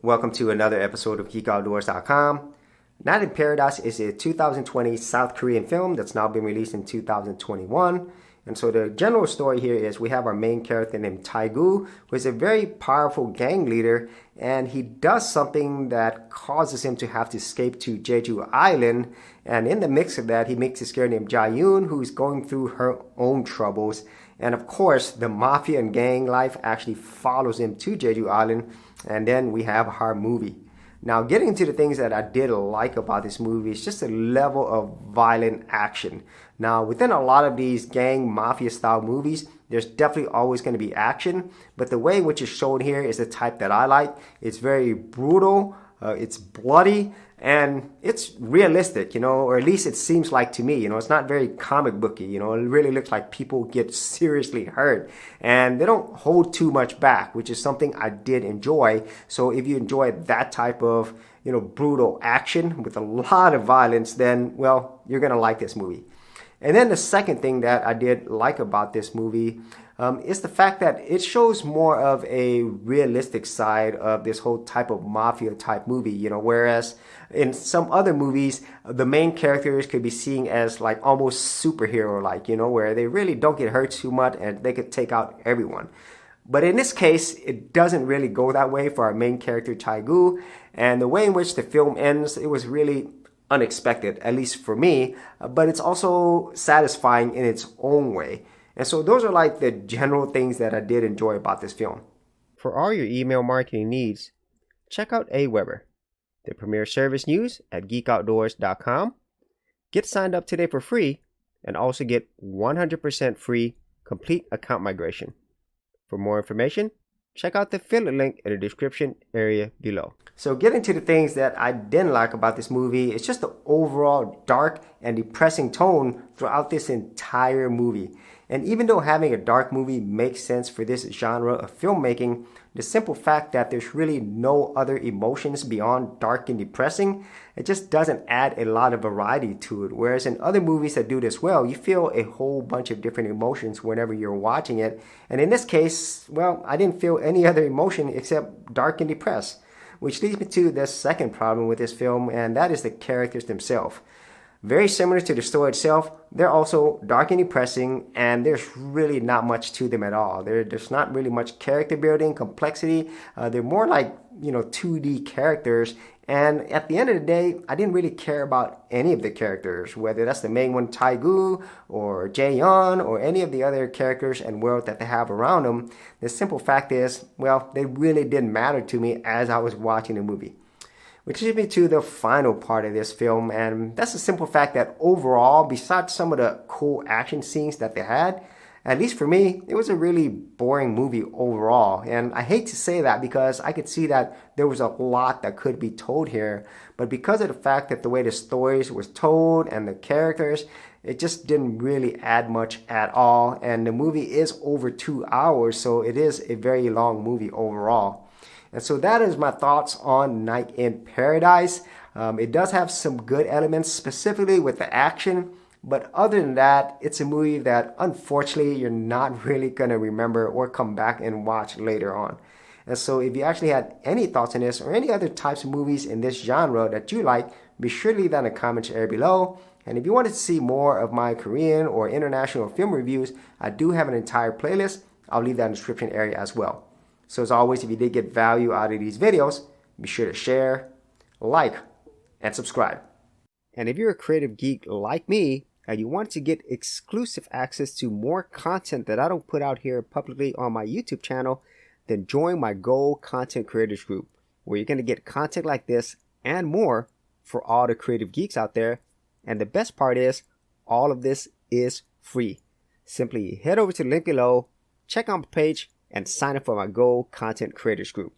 Welcome to another episode of GeekOutdoors.com. Night in Paradise is a 2020 South Korean film that's now been released in 2021. And so the general story here is we have our main character named Tae-goo, who is a very powerful gang leader, and he does something that causes him to have to escape to Jeju Island. And in the mix of that, he meets this girl named Ja-yoon, who's going through her own troubles. And of course, the mafia and gang life actually follows him to Jeju Island, and then we have our movie. Now, getting into the things that I did like about this movie is just a level of violent action. Now, within a lot of these gang mafia style movies, there's definitely always going to be action, but the way in which it's shown here is the type that I like. It's very brutal, it's bloody, and it's realistic, or at least it seems like to me. It's not very comic booky. It really looks like people get seriously hurt, and they don't hold too much back, which is something I did enjoy. So if you enjoy that type of, brutal action with a lot of violence, then, well, you're going to like this movie. And then the second thing that I did like about this movie is the fact that it shows more of a realistic side of this whole type of mafia type movie, whereas in some other movies, the main characters could be seen as like almost superhero-like, where they really don't get hurt too much and they could take out everyone. But in this case, it doesn't really go that way for our main character, Tae-goo, and the way in which the film ends, it was really unexpected, at least for me, but it's also satisfying in its own way. And so those are like the general things that I did enjoy about this film. For all your email marketing needs, check out Aweber, the premier service news at geekoutdoors.com. Get signed up today for free and also get 100% free complete account migration. For more information, check out the affiliate link in the description area below. So getting to the things that I didn't like about this movie, it's just the overall dark and depressing tone throughout this entire movie. And even though having a dark movie makes sense for this genre of filmmaking, the simple fact that there's really no other emotions beyond dark and depressing, it just doesn't add a lot of variety to it. Whereas in other movies that do this well, you feel a whole bunch of different emotions whenever you're watching it. And in this case, well, I didn't feel any other emotion except dark and depressed. Which leads me to the second problem with this film, and that is the characters themselves. Very similar to the story itself, they're also dark and depressing, and there's really not much to them at all. There's not really much character building, complexity. They're more like, 2D characters. And at the end of the day, I didn't really care about any of the characters, whether that's the main one, Tae-goo, or Jaeyeon, or any of the other characters and world that they have around them. The simple fact is, well, they really didn't matter to me as I was watching the movie. Which leads me to the final part of this film, and that's the simple fact that overall, besides some of the cool action scenes that they had, at least for me, it was a really boring movie overall. And I hate to say that because I could see that there was a lot that could be told here, but because of the fact that the way the stories was told and the characters, it just didn't really add much at all. And the movie is over 2 hours, so it is a very long movie overall. And so that is my thoughts on Night in Paradise. It does have some good elements, specifically with the action. But other than that, it's a movie that unfortunately you're not really going to remember or come back and watch later on. And so if you actually had any thoughts on this or any other types of movies in this genre that you like, be sure to leave that in the comments area below. And if you wanted to see more of my Korean or international film reviews, I do have an entire playlist. I'll leave that in the description area as well. So as always, if you did get value out of these videos, be sure to share, like, and subscribe. And if you're a creative geek like me, and you want to get exclusive access to more content that I don't put out here publicly on my YouTube channel, then join my Gold Content Creators Group, where you're going to get content like this and more for all the creative geeks out there. And the best part is, all of this is free. Simply head over to the link below, check out my page, and sign up for my Gold Content Creators Group.